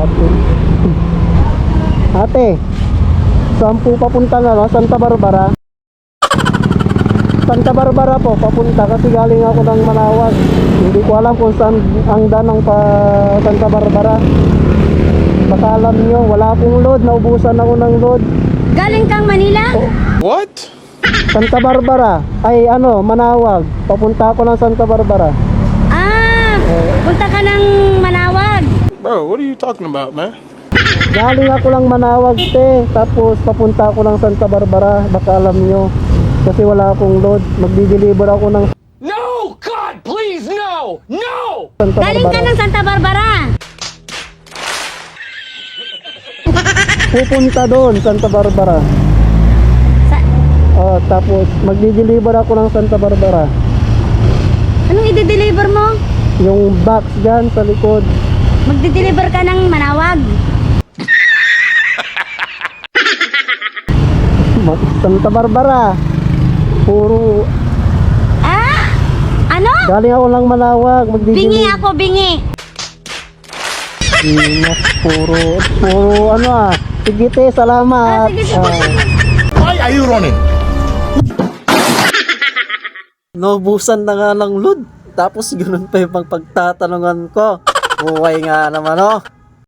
ate. Ate, saan po papunta na, no? Santa Barbara? Santa Barbara po, papunta kasi galing ako ng Manawag. Hindi ko alam kung saan ang danang pa Santa Barbara. Baka alam nyo, wala akong load, naubusan ako ng load. Galing kang Manila? What? Santa Barbara, ay ano, Manawag. Papunta ako ng Santa Barbara. Ah, punta ka ng Manawag. Bro, what are you talking about, man? Galing ako lang Manawag, te. Tapos papunta ako ng Santa Barbara. Baka alam nyo. Kasi wala akong load. Magdi-deliver ako ng No! God, please, no! No! Santa Galing ka Barbara. ng Santa Barbara. Pupunta doon, Santa Barbara. Sa, Tapos magdi-deliver ako ng Santa Barbara. anong i-deliver mo? Yung box dyan sa likod. Magdi-deliver ka ng Manawag. Santa Barbara. Puro. Ah, ano? Galing ako lang Manawag. Bingi Magdi-deliver. ako, bingi. Mas puro ano ah. Sige te, salamat. Sige, sige, sige. Why are you running? Naubusan na nga ng load. Tapos ganun pa yung pagtatanungan ko. Buhay nga naman oh.